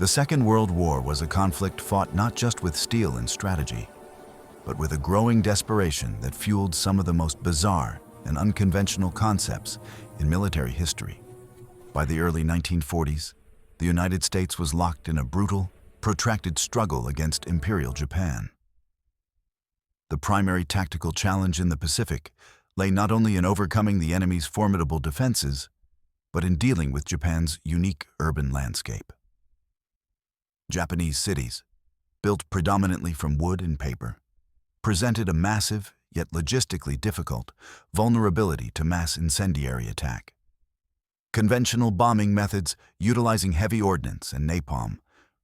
The Second World War was a conflict fought not just with steel and strategy, but with a growing desperation that fueled some of the most bizarre and unconventional concepts in military history. By the early 1940s, the United States was locked in a brutal, protracted struggle against Imperial Japan. The primary tactical challenge in the Pacific lay not only in overcoming the enemy's formidable defenses, but in dealing with Japan's unique urban landscape. Japanese cities, built predominantly from wood and paper, presented a massive, yet logistically difficult, vulnerability to mass incendiary attack. Conventional bombing methods utilizing heavy ordnance and napalm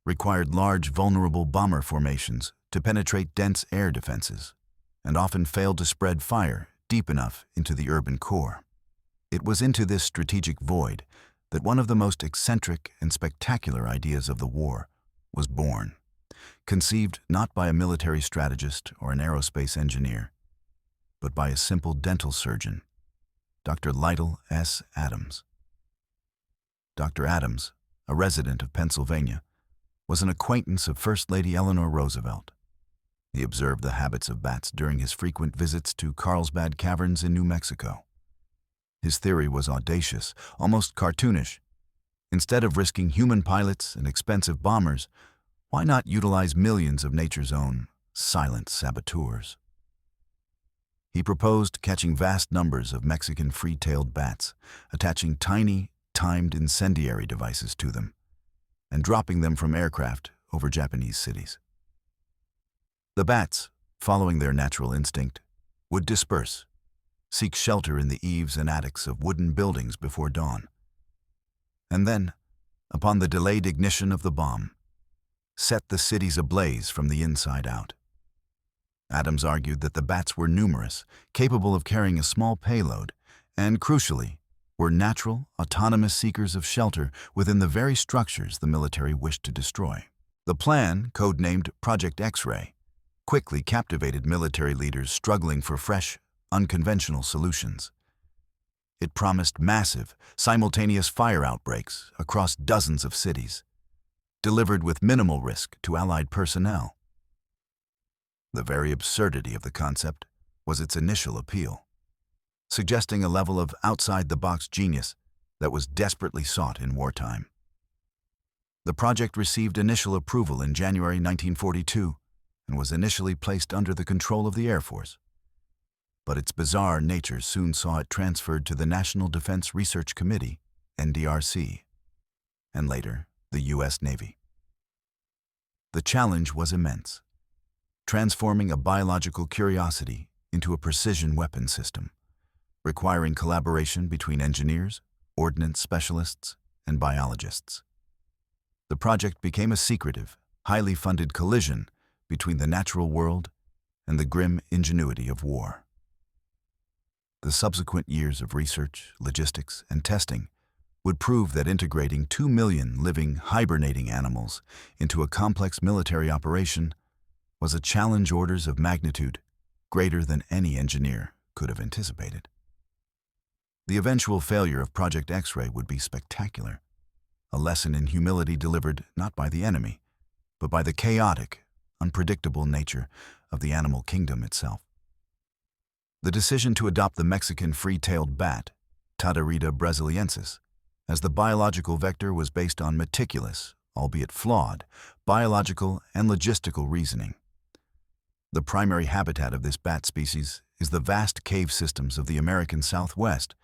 required large, vulnerable bomber formations to penetrate dense air defenses, and often failed to spread fire deep enough into the urban core. It was into this strategic void that one of the most eccentric and spectacular ideas of the war was born, conceived not by a military strategist or an aerospace engineer, but by a simple dental surgeon, Dr. Lytle S. Adams. Dr. Adams, a resident of Pennsylvania, was an acquaintance of First Lady Eleanor Roosevelt. He observed the habits of bats during his frequent visits to Carlsbad Caverns in New Mexico. His theory was audacious, almost cartoonish. Instead of risking human pilots and expensive bombers, why not utilize millions of nature's own silent saboteurs? He proposed catching vast numbers of Mexican free-tailed bats, attaching tiny, timed incendiary devices to them, and dropping them from aircraft over Japanese cities. The bats, following their natural instinct, would disperse, seek shelter in the eaves and attics of wooden buildings before dawn. And then, upon the delayed ignition of the bomb, set the cities ablaze from the inside out. Adams argued that the bats were numerous, capable of carrying a small payload, and crucially, were natural, autonomous seekers of shelter within the very structures the military wished to destroy. The plan, codenamed Project X-Ray, quickly captivated military leaders struggling for fresh, unconventional solutions. It promised massive, simultaneous fire outbreaks across dozens of cities, delivered with minimal risk to Allied personnel. The very absurdity of the concept was its initial appeal, suggesting a level of outside-the-box genius that was desperately sought in wartime. The project received initial approval in January 1942 and was initially placed under the control of the Air Force. But its bizarre nature soon saw it transferred to the National Defense Research Committee, NDRC, and later the US Navy. The challenge was immense, transforming a biological curiosity into a precision weapon system, requiring collaboration between engineers, ordnance specialists, and biologists. The project became a secretive, highly funded collision between the natural world and the grim ingenuity of war. The subsequent years of research, logistics, and testing would prove that integrating 2 million living, hibernating animals into a complex military operation was a challenge orders of magnitude greater than any engineer could have anticipated. The eventual failure of Project X-Ray would be spectacular, a lesson in humility delivered not by the enemy, but by the chaotic, unpredictable nature of the animal kingdom itself. The decision to adopt the Mexican free-tailed bat, Tadarida brasiliensis, as the biological vector was based on meticulous, albeit flawed, biological and logistical reasoning. The primary habitat of this bat species is the vast cave systems of the American Southwest,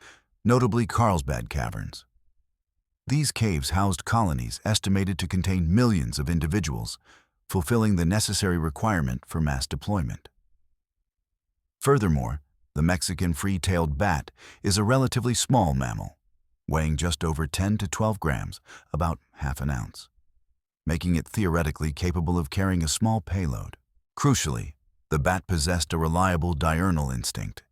notably Carlsbad Caverns. These caves housed colonies estimated to contain millions of individuals, fulfilling the necessary requirement for mass deployment. Furthermore, the Mexican free-tailed bat is a relatively small mammal, weighing just over 10 to 12 grams, about half an ounce, making it theoretically capable of carrying a small payload. Crucially, the bat possessed a reliable diurnal instinct.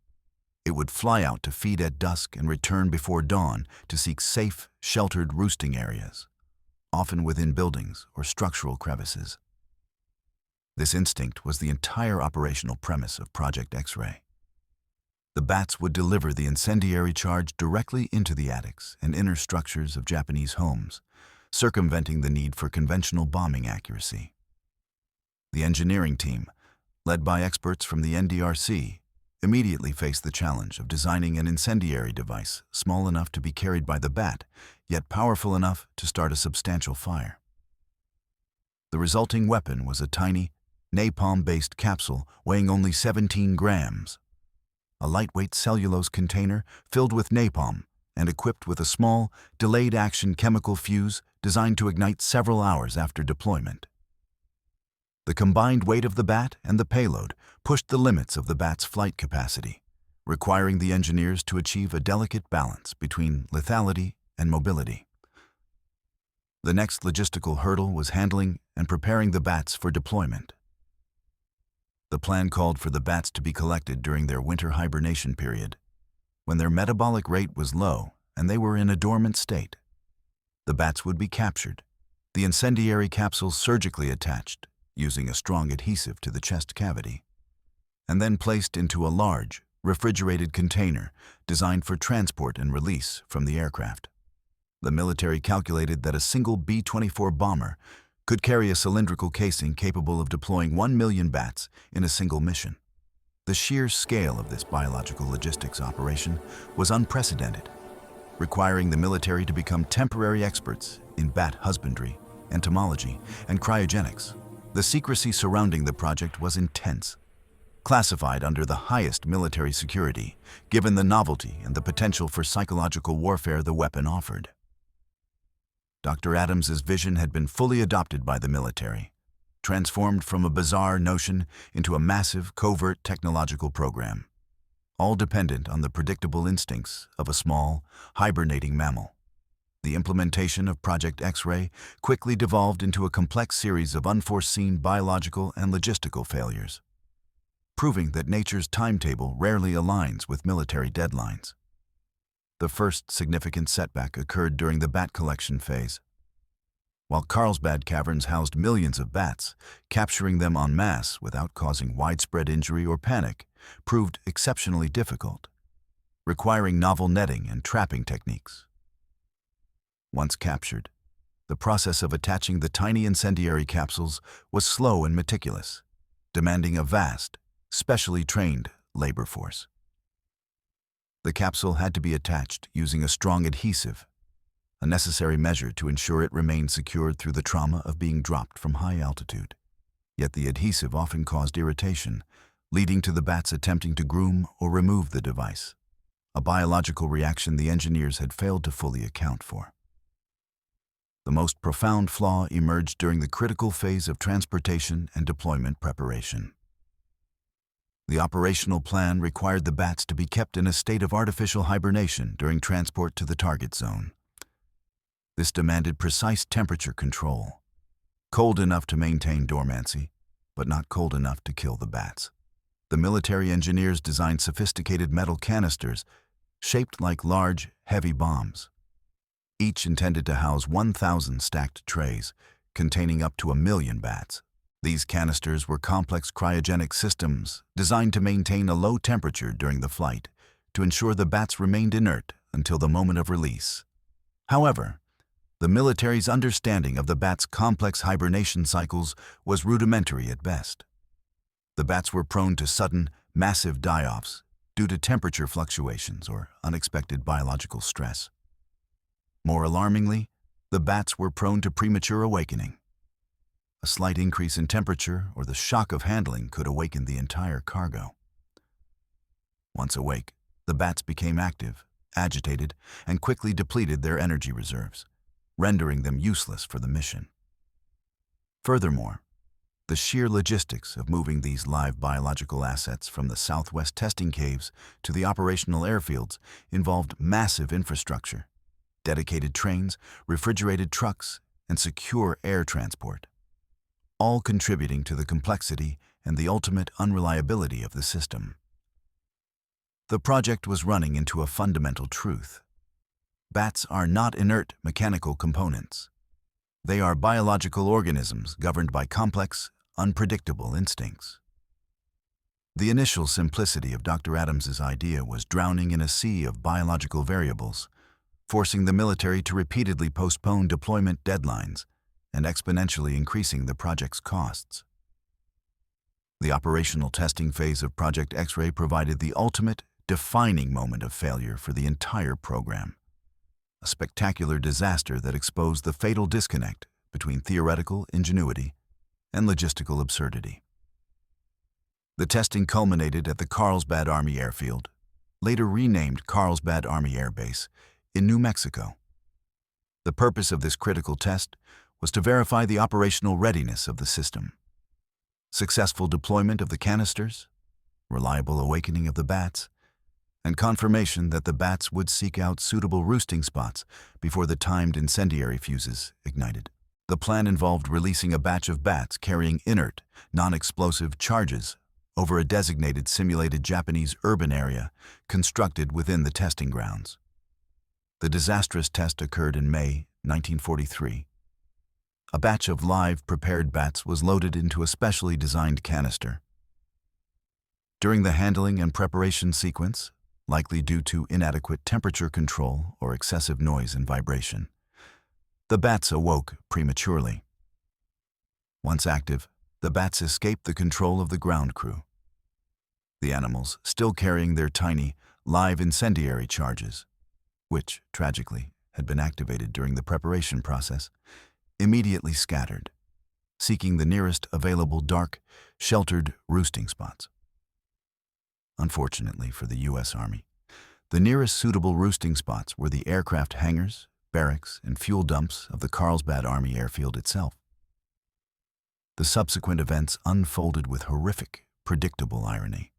It would fly out to feed at dusk and return before dawn to seek safe, sheltered roosting areas, often within buildings or structural crevices. This instinct was the entire operational premise of Project X-Ray. The bats would deliver the incendiary charge directly into the attics and inner structures of Japanese homes, circumventing the need for conventional bombing accuracy. The engineering team, led by experts from the NDRC, immediately faced the challenge of designing an incendiary device small enough to be carried by the bat, yet powerful enough to start a substantial fire. The resulting weapon was a tiny, napalm-based capsule weighing only 17 grams. A lightweight cellulose container filled with napalm and equipped with a small, delayed-action chemical fuse designed to ignite several hours after deployment. The combined weight of the bat and the payload pushed the limits of the bat's flight capacity, requiring the engineers to achieve a delicate balance between lethality and mobility. The next logistical hurdle was handling and preparing the bats for deployment. The plan called for the bats to be collected during their winter hibernation period, when their metabolic rate was low and they were in a dormant state. The bats would be captured, the incendiary capsules surgically attached, using a strong adhesive to the chest cavity, and then placed into a large, refrigerated container designed for transport and release from the aircraft. The military calculated that a single B-24 bomber could carry a cylindrical casing capable of deploying 1 million bats in a single mission. The sheer scale of this biological logistics operation was unprecedented, requiring the military to become temporary experts in bat husbandry, entomology, and cryogenics. The secrecy surrounding the project was intense, classified under the highest military security, given the novelty and the potential for psychological warfare the weapon offered. Dr. Adams's vision had been fully adopted by the military, transformed from a bizarre notion into a massive, covert technological program, all dependent on the predictable instincts of a small, hibernating mammal. The implementation of Project X-Ray quickly devolved into a complex series of unforeseen biological and logistical failures, proving that nature's timetable rarely aligns with military deadlines. The first significant setback occurred during the bat collection phase. While Carlsbad caverns housed millions of bats, capturing them en masse without causing widespread injury or panic proved exceptionally difficult, requiring novel netting and trapping techniques. Once captured, the process of attaching the tiny incendiary capsules was slow and meticulous, demanding a vast, specially trained labor force. The capsule had to be attached using a strong adhesive, a necessary measure to ensure it remained secured through the trauma of being dropped from high altitude. Yet the adhesive often caused irritation, leading to the bats attempting to groom or remove the device, a biological reaction the engineers had failed to fully account for. The most profound flaw emerged during the critical phase of transportation and deployment preparation. The operational plan required the bats to be kept in a state of artificial hibernation during transport to the target zone. This demanded precise temperature control, cold enough to maintain dormancy, but not cold enough to kill the bats. The military engineers designed sophisticated metal canisters shaped like large, heavy bombs, each intended to house 1,000 stacked trays containing up to 1 million bats. These canisters were complex cryogenic systems designed to maintain a low temperature during the flight to ensure the bats remained inert until the moment of release. However, the military's understanding of the bats' complex hibernation cycles was rudimentary at best. The bats were prone to sudden, massive die-offs due to temperature fluctuations or unexpected biological stress. More alarmingly, the bats were prone to premature awakening. A slight increase in temperature or the shock of handling could awaken the entire cargo. Once awake, the bats became active, agitated, and quickly depleted their energy reserves, rendering them useless for the mission. Furthermore, the sheer logistics of moving these live biological assets from the southwest testing caves to the operational airfields involved massive infrastructure, dedicated trains, refrigerated trucks, and secure air transport, all contributing to the complexity and the ultimate unreliability of the system. The project was running into a fundamental truth. Bats are not inert mechanical components. They are biological organisms governed by complex, unpredictable instincts. The initial simplicity of Dr. Adams's idea was drowning in a sea of biological variables, forcing the military to repeatedly postpone deployment deadlines and exponentially increasing the project's costs. The operational testing phase of Project X-ray provided the ultimate, defining moment of failure for the entire program. A spectacular disaster that exposed the fatal disconnect between theoretical ingenuity and logistical absurdity. The testing culminated at the Carlsbad Army Airfield, later renamed Carlsbad Army Airbase, in New Mexico. The purpose of this critical test was to verify the operational readiness of the system. Successful deployment of the canisters, reliable awakening of the bats, and confirmation that the bats would seek out suitable roosting spots before the timed incendiary fuses ignited. The plan involved releasing a batch of bats carrying inert, non-explosive charges over a designated simulated Japanese urban area constructed within the testing grounds. The disastrous test occurred in May 1943. A batch of live, prepared bats was loaded into a specially designed canister. During the handling and preparation sequence, likely due to inadequate temperature control or excessive noise and vibration, the bats awoke prematurely. Once active, the bats escaped the control of the ground crew. The animals, still carrying their tiny, live incendiary charges, which, tragically, had been activated during the preparation process, immediately scattered, seeking the nearest available dark, sheltered roosting spots. Unfortunately for the US Army, the nearest suitable roosting spots were the aircraft hangars, barracks, and fuel dumps of the Carlsbad Army Airfield itself. The subsequent events unfolded with horrific, predictable irony.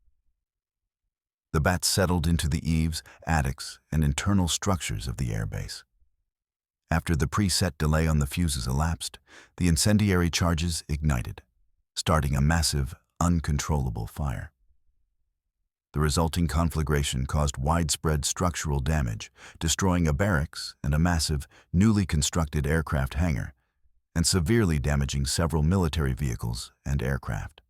The bats settled into the eaves, attics, and internal structures of the airbase. After the preset delay on the fuses elapsed, the incendiary charges ignited, starting a massive, uncontrollable fire. The resulting conflagration caused widespread structural damage, destroying a barracks and a massive, newly constructed aircraft hangar, and severely damaging several military vehicles and aircraft.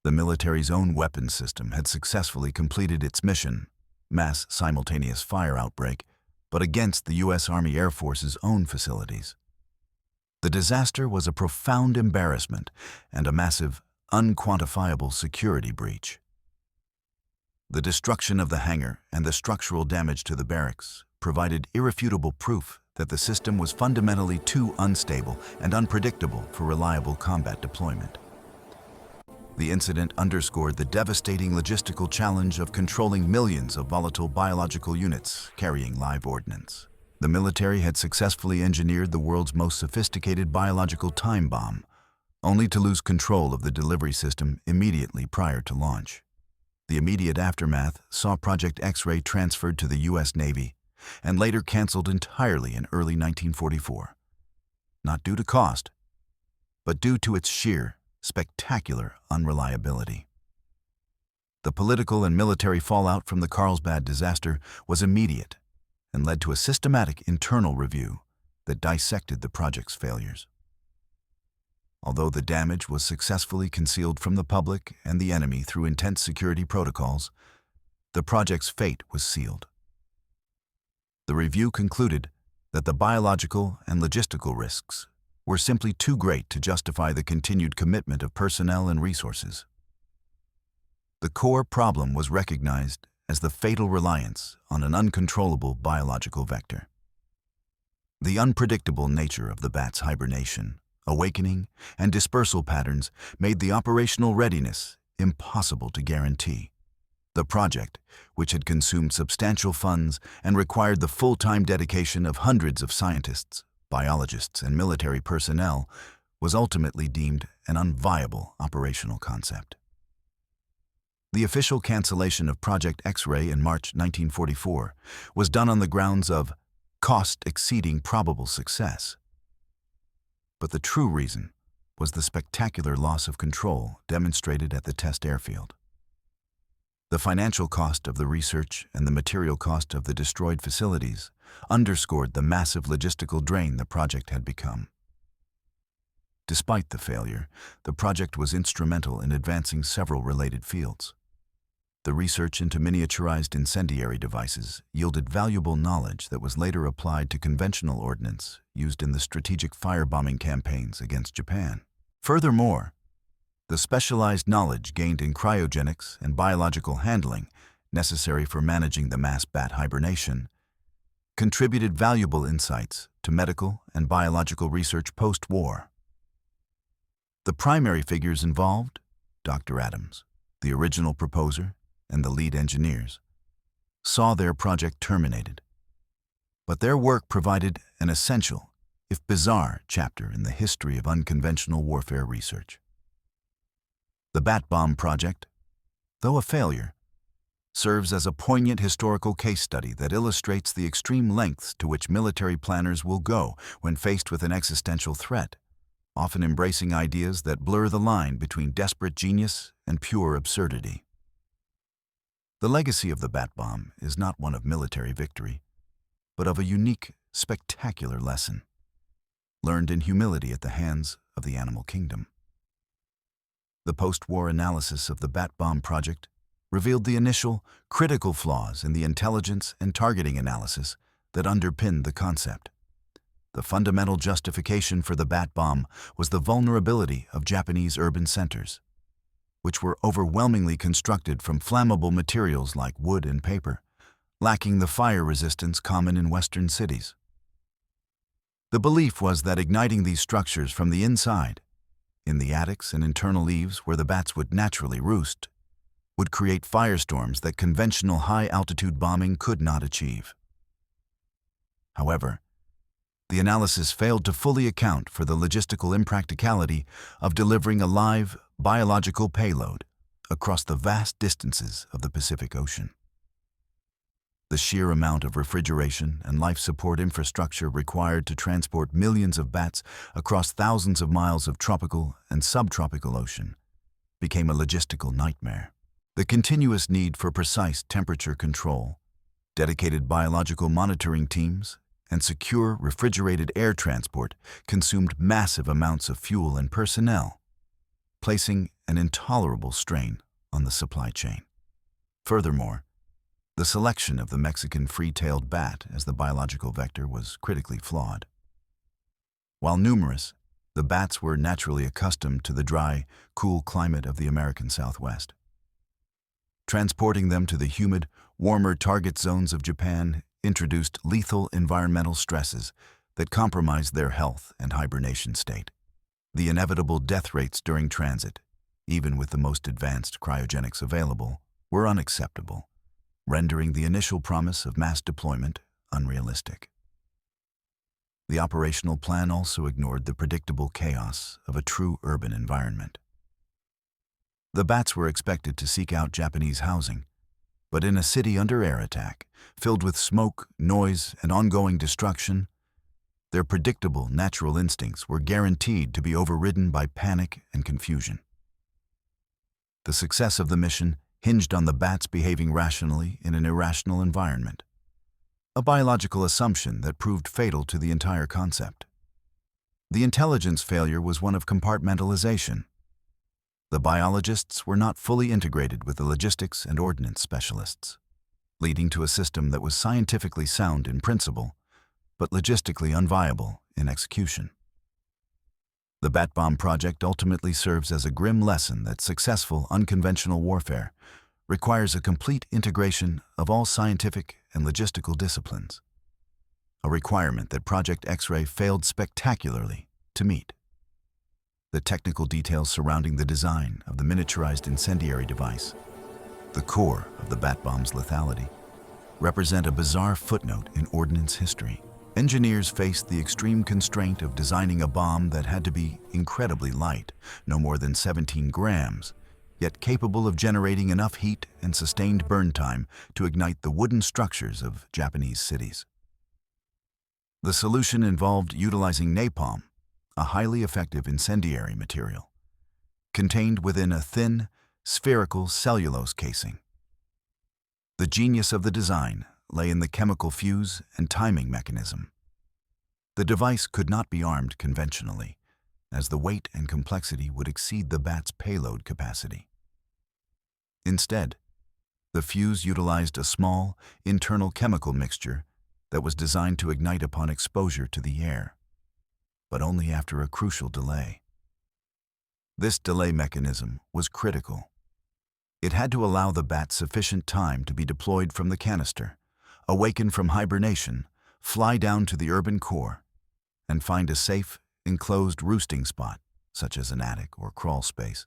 The military's own weapons system had successfully completed its mission, mass simultaneous fire outbreak, but against the US Army Air Force's own facilities. The disaster was a profound embarrassment and a massive, unquantifiable security breach. The destruction of the hangar and the structural damage to the barracks provided irrefutable proof that the system was fundamentally too unstable and unpredictable for reliable combat deployment. The incident underscored the devastating logistical challenge of controlling millions of volatile biological units carrying live ordnance. The military had successfully engineered the world's most sophisticated biological time bomb, only to lose control of the delivery system immediately prior to launch. The immediate aftermath saw Project X-ray transferred to the US Navy and later canceled entirely in early 1944. Not due to cost, but due to its sheer, spectacular unreliability. The political and military fallout from the Carlsbad disaster was immediate and led to a systematic internal review that dissected the project's failures. Although the damage was successfully concealed from the public and the enemy through intense security protocols, the project's fate was sealed. The review concluded that the biological and logistical risks were simply too great to justify the continued commitment of personnel and resources. The core problem was recognized as the fatal reliance on an uncontrollable biological vector. The unpredictable nature of the bat's hibernation, awakening, and dispersal patterns made the operational readiness impossible to guarantee. The project, which had consumed substantial funds and required the full-time dedication of hundreds of scientists, biologists, and military personnel, was ultimately deemed an unviable operational concept. The official cancellation of Project X-ray in March 1944 was done on the grounds of cost exceeding probable success. But the true reason was the spectacular loss of control demonstrated at the test airfield. The financial cost of the research and the material cost of the destroyed facilities underscored the massive logistical drain the project had become. Despite the failure, the project was instrumental in advancing several related fields. The research into miniaturized incendiary devices yielded valuable knowledge that was later applied to conventional ordnance used in the strategic firebombing campaigns against Japan. Furthermore, the specialized knowledge gained in cryogenics and biological handling necessary for managing the mass bat hibernation contributed valuable insights to medical and biological research post-war. The primary figures involved, Dr. Adams, the original proposer, and the lead engineers, saw their project terminated. But their work provided an essential, if bizarre, chapter in the history of unconventional warfare research. The Bat Bomb project, though a failure, serves as a poignant historical case study that illustrates the extreme lengths to which military planners will go when faced with an existential threat, often embracing ideas that blur the line between desperate genius and pure absurdity. The legacy of the Bat Bomb is not one of military victory, but of a unique, spectacular lesson, learned in humility at the hands of the animal kingdom. The post-war analysis of the Bat Bomb project revealed the initial, critical flaws in the intelligence and targeting analysis that underpinned the concept. The fundamental justification for the Bat Bomb was the vulnerability of Japanese urban centers, which were overwhelmingly constructed from flammable materials like wood and paper, lacking the fire resistance common in Western cities. The belief was that igniting these structures from the inside, in the attics and internal eaves where the bats would naturally roost, would create firestorms that conventional high-altitude bombing could not achieve. However, the analysis failed to fully account for the logistical impracticality of delivering a live, biological payload across the vast distances of the Pacific Ocean. The sheer amount of refrigeration and life support infrastructure required to transport millions of bats across thousands of miles of tropical and subtropical ocean became a logistical nightmare. The continuous need for precise temperature control, dedicated biological monitoring teams, and secure refrigerated air transport consumed massive amounts of fuel and personnel, placing an intolerable strain on the supply chain. Furthermore, the selection of the Mexican free-tailed bat as the biological vector was critically flawed. While numerous, the bats were naturally accustomed to the dry, cool climate of the American Southwest. Transporting them to the humid, warmer target zones of Japan introduced lethal environmental stresses that compromised their health and hibernation state. The inevitable death rates during transit, even with the most advanced cryogenics available, were unacceptable, rendering the initial promise of mass deployment unrealistic. The operational plan also ignored the predictable chaos of a true urban environment. The bats were expected to seek out Japanese housing, but in a city under air attack, filled with smoke, noise, and ongoing destruction, their predictable natural instincts were guaranteed to be overridden by panic and confusion. The success of the mission hinged on the bats behaving rationally in an irrational environment, a biological assumption that proved fatal to the entire concept. The intelligence failure was one of compartmentalization. The biologists were not fully integrated with the logistics and ordnance specialists, leading to a system that was scientifically sound in principle, but logistically unviable in execution. The Bat Bomb project ultimately serves as a grim lesson that successful unconventional warfare requires a complete integration of all scientific and logistical disciplines, a requirement that Project X-Ray failed spectacularly to meet. The technical details surrounding the design of the miniaturized incendiary device, the core of the Bat Bomb's lethality, represent a bizarre footnote in ordnance history. Engineers faced the extreme constraint of designing a bomb that had to be incredibly light, no more than 17 grams, yet capable of generating enough heat and sustained burn time to ignite the wooden structures of Japanese cities. The solution involved utilizing napalm, a highly effective incendiary material, contained within a thin, spherical cellulose casing. The genius of the design lay in the chemical fuse and timing mechanism. The device could not be armed conventionally, as the weight and complexity would exceed the bat's payload capacity. Instead, The fuse utilized a small, internal chemical mixture that was designed to ignite upon exposure to the air, but only after a crucial delay. This delay mechanism was critical. It had to allow the bat sufficient time to be deployed from the canister, awaken from hibernation, fly down to the urban core, and find a safe, enclosed roosting spot, such as an attic or crawl space,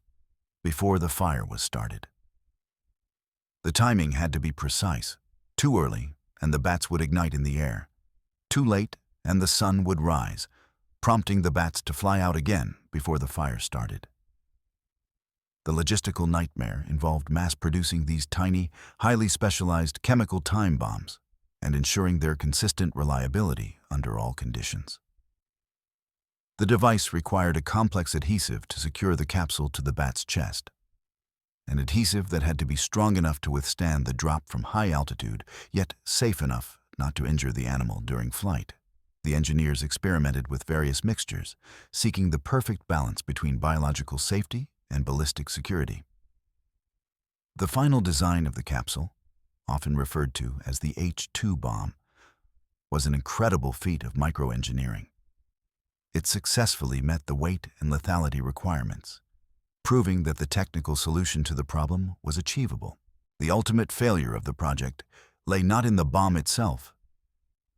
before the fire was started. The timing had to be precise. Too early, and the bats would ignite in the air. Too late, and the sun would rise, prompting the bats to fly out again before the fire started. The logistical nightmare involved mass-producing these tiny, highly specialized chemical time bombs and ensuring their consistent reliability under all conditions. The device required a complex adhesive to secure the capsule to the bat's chest, an adhesive that had to be strong enough to withstand the drop from high altitude, yet safe enough not to injure the animal during flight. The engineers experimented with various mixtures, seeking the perfect balance between biological safety and ballistic security. The final design of the capsule, often referred to as the H-2 bomb, was an incredible feat of microengineering. It successfully met the weight and lethality requirements, proving that the technical solution to the problem was achievable. The ultimate failure of the project lay not in the bomb itself,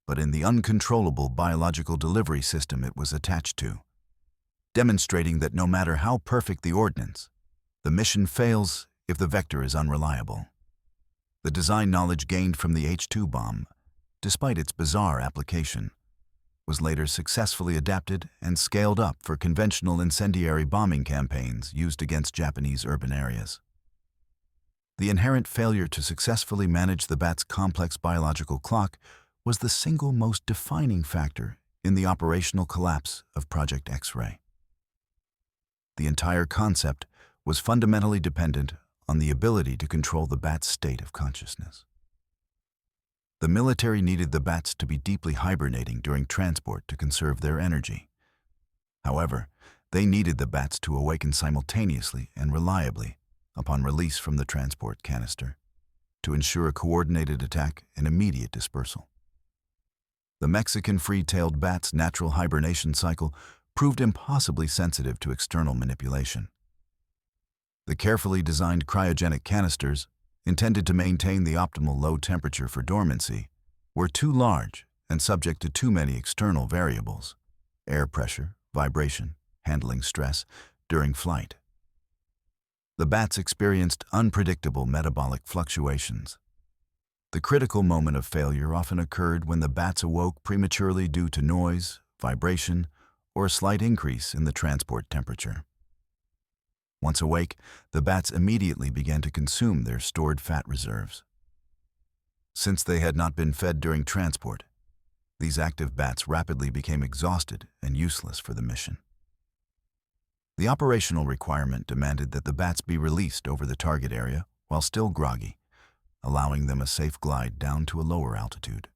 but in the uncontrollable biological delivery system it was attached to, demonstrating that no matter how perfect the ordnance, the mission fails if the vector is unreliable. The design knowledge gained from the H-2 bomb, despite its bizarre application, was later successfully adapted and scaled up for conventional incendiary bombing campaigns used against Japanese urban areas. The inherent failure to successfully manage the bat's complex biological clock was the single most defining factor in the operational collapse of Project X-Ray. The entire concept was fundamentally dependent on the ability to control the bat's state of consciousness. The military needed the bats to be deeply hibernating during transport to conserve their energy. However, they needed the bats to awaken simultaneously and reliably upon release from the transport canister to ensure a coordinated attack and immediate dispersal. The Mexican free-tailed bat's natural hibernation cycle proved impossibly sensitive to external manipulation. The carefully designed cryogenic canisters, intended to maintain the optimal low temperature for dormancy, were too large and subject to too many external variables: air pressure, vibration, handling stress during flight. The bats experienced unpredictable metabolic fluctuations. The critical moment of failure often occurred when the bats awoke prematurely due to noise, vibration, or a slight increase in the transport temperature. Once awake, the bats immediately began to consume their stored fat reserves. Since they had not been fed during transport, these active bats rapidly became exhausted and useless for the mission. The operational requirement demanded that the bats be released over the target area while still groggy, allowing them a safe glide down to a lower altitude,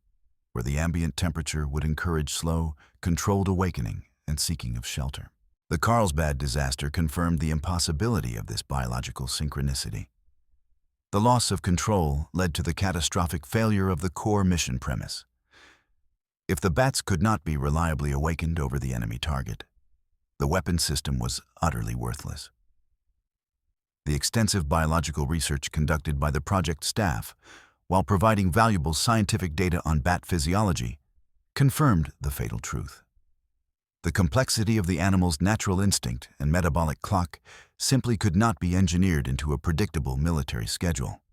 where the ambient temperature would encourage slow, controlled awakening and seeking of shelter. The Carlsbad disaster confirmed the impossibility of this biological synchronicity. The loss of control led to the catastrophic failure of the core mission premise. If the bats could not be reliably awakened over the enemy target, the weapon system was utterly worthless. The extensive biological research conducted by the project staff, while providing valuable scientific data on bat physiology, confirmed the fatal truth. The complexity of the animal's natural instinct and metabolic clock simply could not be engineered into a predictable military schedule.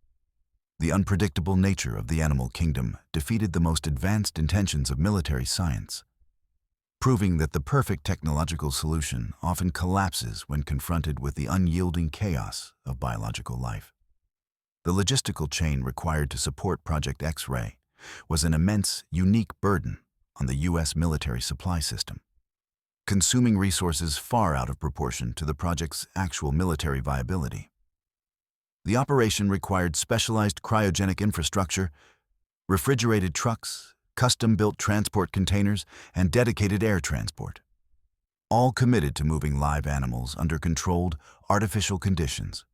The unpredictable nature of the animal kingdom defeated the most advanced intentions of military science, proving that the perfect technological solution often collapses when confronted with the unyielding chaos of biological life. The logistical chain required to support Project X-Ray was an immense, unique burden on the U.S. military supply system, consuming resources far out of proportion to the project's actual military viability. The operation required specialized cryogenic infrastructure, refrigerated trucks, custom-built transport containers, and dedicated air transport, all committed to moving live animals under controlled, artificial conditions.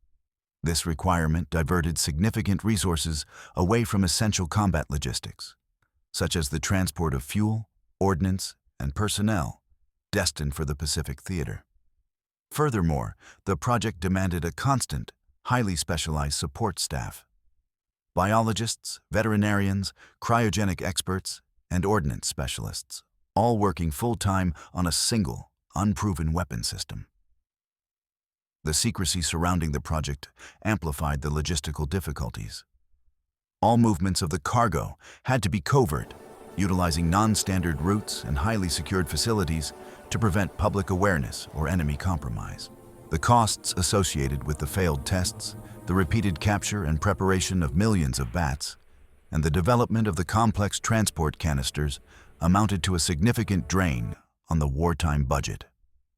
This requirement diverted significant resources away from essential combat logistics, such as the transport of fuel, ordnance, and personnel destined for the Pacific Theater. Furthermore, the project demanded a constant, highly specialized support staff. Biologists, veterinarians, cryogenic experts, and ordnance specialists, all working full-time on a single, unproven weapon system. The secrecy surrounding the project amplified the logistical difficulties. All movements of the cargo had to be covert, utilizing non-standard routes and highly secured facilities to prevent public awareness or enemy compromise. The costs associated with the failed tests, the repeated capture and preparation of millions of bats, and the development of the complex transport canisters amounted to a significant drain on the wartime budget.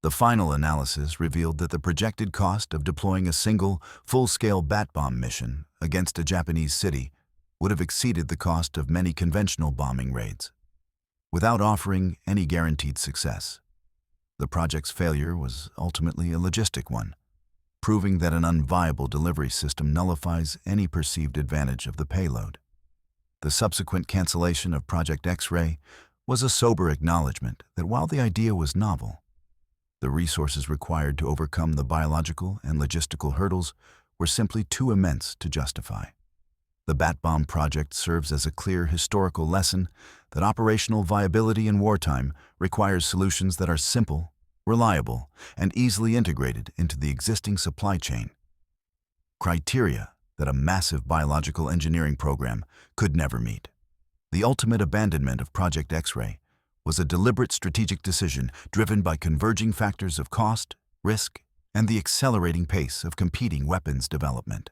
The final analysis revealed that the projected cost of deploying a single, full-scale bat bomb mission against a Japanese city would have exceeded the cost of many conventional bombing raids, without offering any guaranteed success. The project's failure was ultimately a logistic one, proving that an unviable delivery system nullifies any perceived advantage of the payload. The subsequent cancellation of Project X-Ray was a sober acknowledgement that while the idea was novel, the resources required to overcome the biological and logistical hurdles were simply too immense to justify. The Bat Bomb project serves as a clear historical lesson that operational viability in wartime requires solutions that are simple, reliable, and easily integrated into the existing supply chain. Criteria that a massive biological engineering program could never meet. The ultimate abandonment of Project X-Ray was a deliberate strategic decision driven by converging factors of cost, risk, and the accelerating pace of competing weapons development.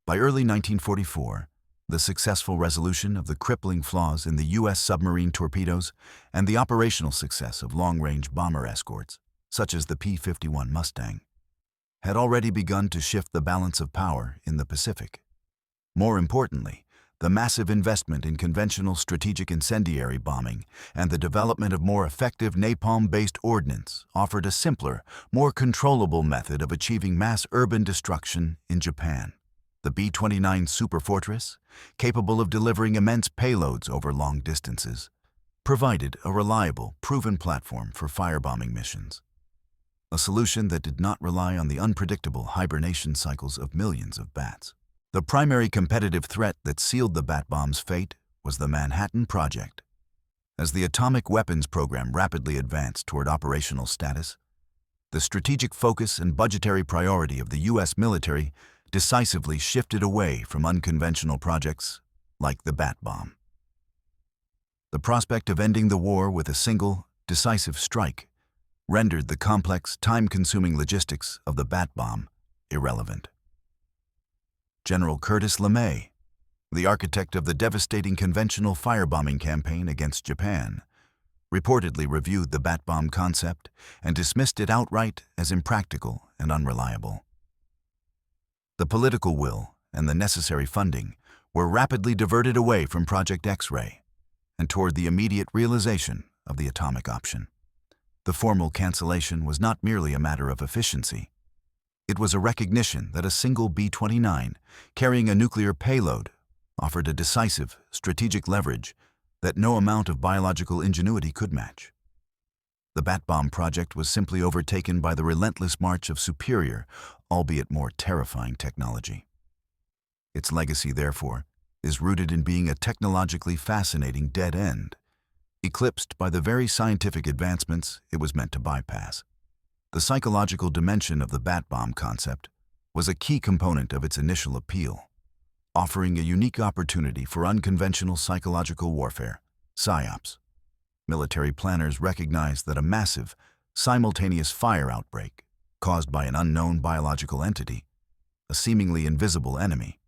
By early 1944, the successful resolution of the crippling flaws in the US submarine torpedoes and the operational success of long-range bomber escorts, such as the P-51 Mustang, had already begun to shift the balance of power in the Pacific. More importantly, the massive investment in conventional strategic incendiary bombing and the development of more effective napalm-based ordnance offered a simpler, more controllable method of achieving mass urban destruction in Japan. The B-29 Superfortress, capable of delivering immense payloads over long distances, provided a reliable, proven platform for firebombing missions. A solution that did not rely on the unpredictable hibernation cycles of millions of bats. The primary competitive threat that sealed the bat bomb's fate was the Manhattan Project. As the atomic weapons program rapidly advanced toward operational status, the strategic focus and budgetary priority of the U.S. military decisively shifted away from unconventional projects like the bat bomb. The prospect of ending the war with a single, decisive strike rendered the complex, time-consuming logistics of the bat bomb irrelevant. General Curtis LeMay, the architect of the devastating conventional firebombing campaign against Japan, reportedly reviewed the bat bomb concept and dismissed it outright as impractical and unreliable. The political will and the necessary funding were rapidly diverted away from Project X-Ray and toward the immediate realization of the atomic option. The formal cancellation was not merely a matter of efficiency. It was a recognition that a single B-29 carrying a nuclear payload offered a decisive, strategic leverage that no amount of biological ingenuity could match. The Bat Bomb project was simply overtaken by the relentless march of superior, albeit more terrifying technology. Its legacy, therefore, is rooted in being a technologically fascinating dead end, eclipsed by the very scientific advancements it was meant to bypass. The psychological dimension of the Bat Bomb concept was a key component of its initial appeal, offering a unique opportunity for unconventional psychological warfare, PSYOPs. Military planners recognized that a massive, simultaneous fire outbreak caused by an unknown biological entity, a seemingly invisible enemy,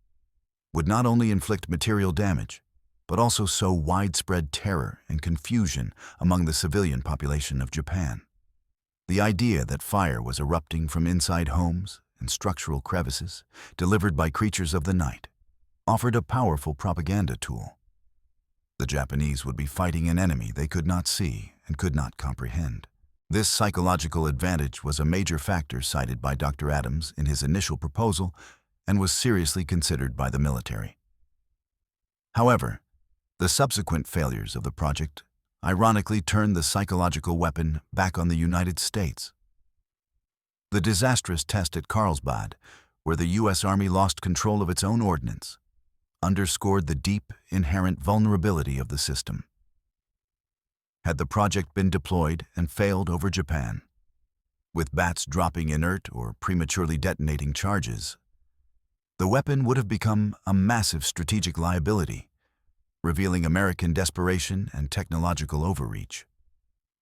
would not only inflict material damage, but also sow widespread terror and confusion among the civilian population of Japan. The idea that fire was erupting from inside homes and structural crevices delivered by creatures of the night offered a powerful propaganda tool. The Japanese would be fighting an enemy they could not see and could not comprehend. This psychological advantage was a major factor cited by Dr. Adams in his initial proposal and was seriously considered by the military. However, the subsequent failures of the project ironically turned the psychological weapon back on the United States. The disastrous test at Carlsbad, where the US Army lost control of its own ordnance, underscored the deep, inherent vulnerability of the system. Had the project been deployed and failed over Japan, with bats dropping inert or prematurely detonating charges, the weapon would have become a massive strategic liability, revealing American desperation and technological overreach.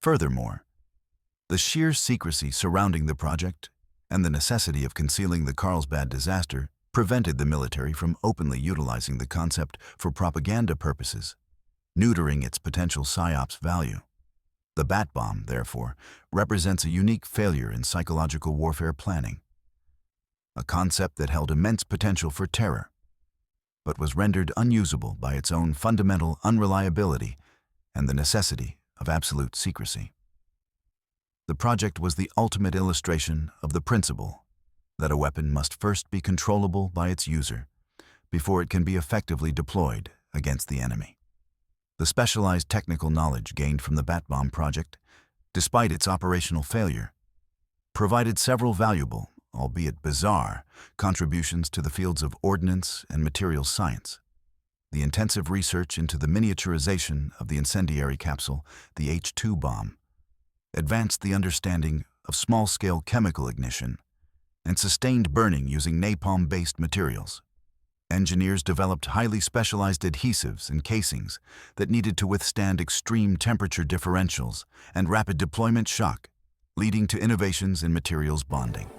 Furthermore, the sheer secrecy surrounding the project and the necessity of concealing the Carlsbad disaster prevented the military from openly utilizing the concept for propaganda purposes, neutering its potential psyops value. The bat bomb, therefore, represents a unique failure in psychological warfare planning, a concept that held immense potential for terror, but was rendered unusable by its own fundamental unreliability and the necessity of absolute secrecy. The project was the ultimate illustration of the principle that a weapon must first be controllable by its user before it can be effectively deployed against the enemy. The specialized technical knowledge gained from the bat bomb project, despite its operational failure, provided several valuable, albeit bizarre, contributions to the fields of ordnance and materials science. The intensive research into the miniaturization of the incendiary capsule, the H-2 bomb, advanced the understanding of small-scale chemical ignition and sustained burning using napalm-based materials. Engineers developed highly specialized adhesives and casings that needed to withstand extreme temperature differentials and rapid deployment shock, leading to innovations in materials bonding.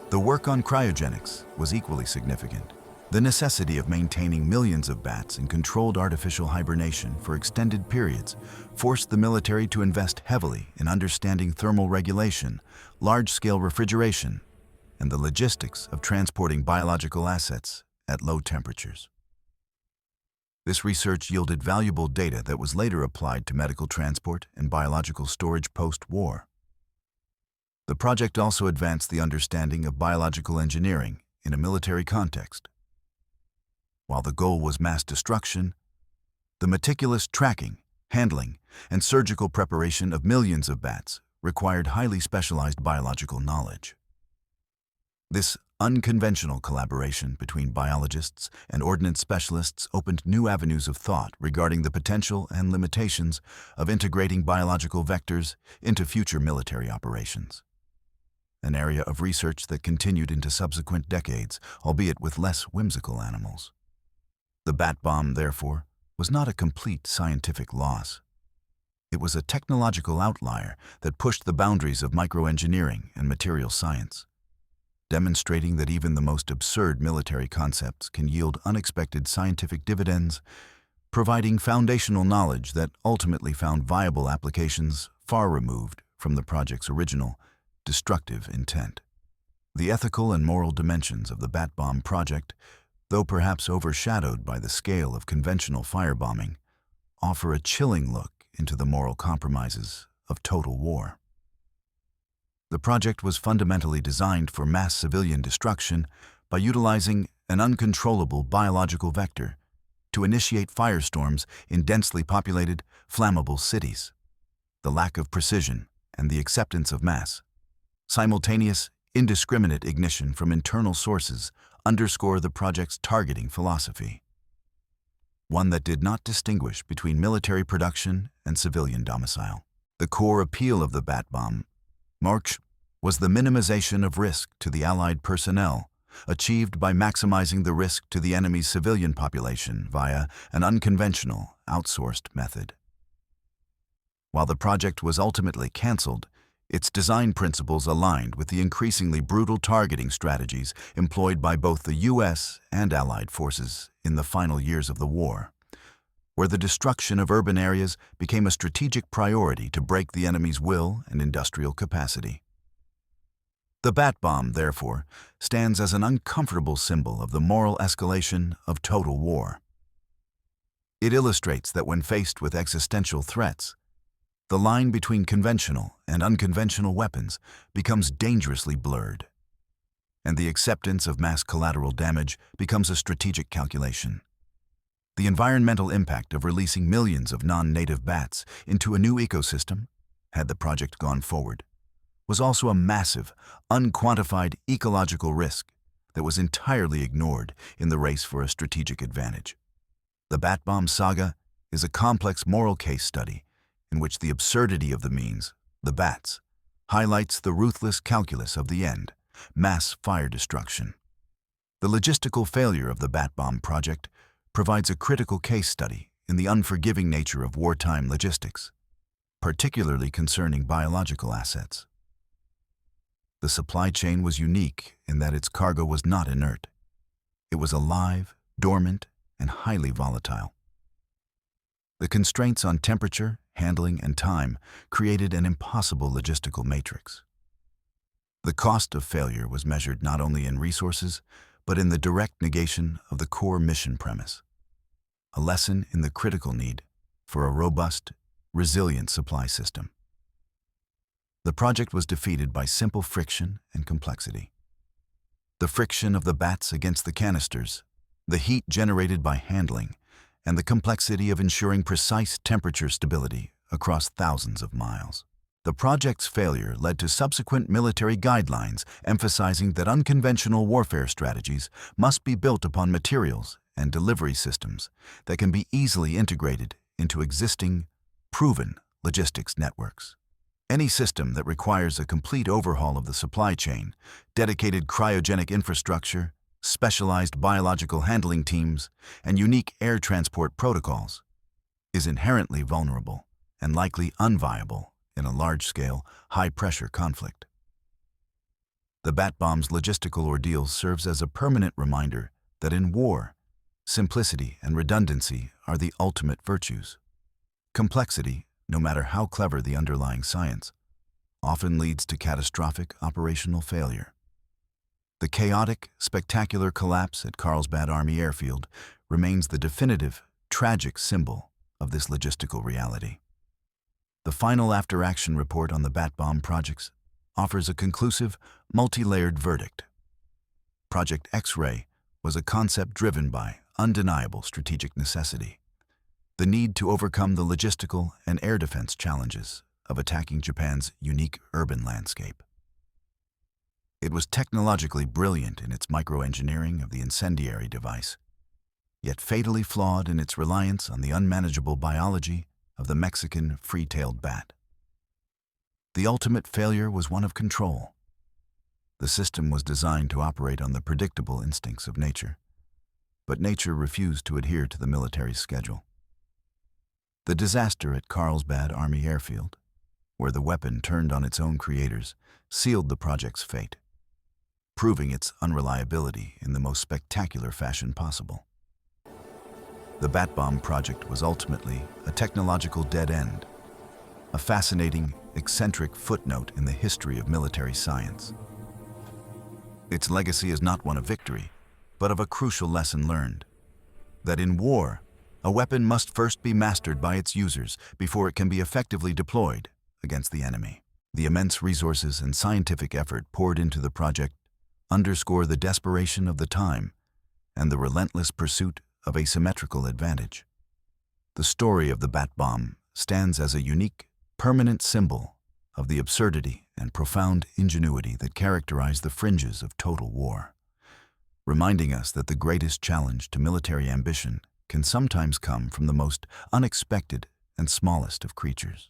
The work on cryogenics was equally significant. The necessity of maintaining millions of bats in controlled artificial hibernation for extended periods forced the military to invest heavily in understanding thermal regulation, large-scale refrigeration, and the logistics of transporting biological assets at low temperatures. This research yielded valuable data that was later applied to medical transport and biological storage post-war. The project also advanced the understanding of biological engineering in a military context. While the goal was mass destruction, the meticulous tracking, handling, and surgical preparation of millions of bats required highly specialized biological knowledge. This unconventional collaboration between biologists and ordnance specialists opened new avenues of thought regarding the potential and limitations of integrating biological vectors into future military operations, an area of research that continued into subsequent decades, albeit with less whimsical animals. The bat bomb, therefore, was not a complete scientific loss. It was a technological outlier that pushed the boundaries of microengineering and material science, demonstrating that even the most absurd military concepts can yield unexpected scientific dividends, providing foundational knowledge that ultimately found viable applications far removed from the project's original, destructive intent. The ethical and moral dimensions of the bat bomb project, though perhaps overshadowed by the scale of conventional firebombing, offer a chilling look into the moral compromises of total war. The project was fundamentally designed for mass civilian destruction by utilizing an uncontrollable biological vector to initiate firestorms in densely populated, flammable cities. The lack of precision and the acceptance of mass, simultaneous, indiscriminate ignition from internal sources underscore the project's targeting philosophy, one that did not distinguish between military production and civilian domicile. The core appeal of the bat bomb was the minimization of risk to the Allied personnel, achieved by maximizing the risk to the enemy's civilian population via an unconventional, outsourced method. While the project was ultimately canceled, its design principles aligned with the increasingly brutal targeting strategies employed by both the US and Allied forces in the final years of the war, where the destruction of urban areas became a strategic priority to break the enemy's will and industrial capacity. The bat bomb, therefore, stands as an uncomfortable symbol of the moral escalation of total war. It illustrates that when faced with existential threats, the line between conventional and unconventional weapons becomes dangerously blurred, and the acceptance of mass collateral damage becomes a strategic calculation. The environmental impact of releasing millions of non-native bats into a new ecosystem, had the project gone forward, was also a massive, unquantified ecological risk that was entirely ignored in the race for a strategic advantage. The bat bomb saga is a complex moral case study in which the absurdity of the means, the bats, highlights the ruthless calculus of the end, mass fire destruction. The logistical failure of the bat bomb project provides a critical case study in the unforgiving nature of wartime logistics, particularly concerning biological assets. The supply chain was unique in that its cargo was not inert. It was alive, dormant, and highly volatile. The constraints on temperature, handling, and time created an impossible logistical matrix. The cost of failure was measured not only in resources, but in the direct negation of the core mission premise, a lesson in the critical need for a robust, resilient supply system. The project was defeated by simple friction and complexity. The friction of the bats against the canisters, the heat generated by handling, and the complexity of ensuring precise temperature stability across thousands of miles. The project's failure led to subsequent military guidelines emphasizing that unconventional warfare strategies must be built upon materials and delivery systems that can be easily integrated into existing, proven logistics networks. Any system that requires a complete overhaul of the supply chain, dedicated cryogenic infrastructure, specialized biological handling teams, and unique air transport protocols is inherently vulnerable and likely unviable in a large-scale, high-pressure conflict. The bat bomb's logistical ordeal serves as a permanent reminder that in war, simplicity and redundancy are the ultimate virtues. Complexity, no matter how clever the underlying science, often leads to catastrophic operational failure. The chaotic, spectacular collapse at Carlsbad Army Airfield remains the definitive, tragic symbol of this logistical reality. The final after-action report on the bat bomb projects offers a conclusive, multi-layered verdict. Project X-Ray was a concept driven by undeniable strategic necessity, the need to overcome the logistical and air defense challenges of attacking Japan's unique urban landscape. It was technologically brilliant in its microengineering of the incendiary device, yet fatally flawed in its reliance on the unmanageable biology of the Mexican free-tailed bat. The ultimate failure was one of control. The system was designed to operate on the predictable instincts of nature, but nature refused to adhere to the military schedule. The disaster at Carlsbad Army Airfield, where the weapon turned on its own creators, sealed the project's fate, proving its unreliability in the most spectacular fashion possible. The Bat Bomb project was ultimately a technological dead end, a fascinating, eccentric footnote in the history of military science. Its legacy is not one of victory, but of a crucial lesson learned, that in war, a weapon must first be mastered by its users before it can be effectively deployed against the enemy. The immense resources and scientific effort poured into the project underscore the desperation of the time and the relentless pursuit of asymmetrical advantage. The story of the Bat Bomb stands as a unique, permanent symbol of the absurdity and profound ingenuity that characterize the fringes of total war, reminding us that the greatest challenge to military ambition can sometimes come from the most unexpected and smallest of creatures.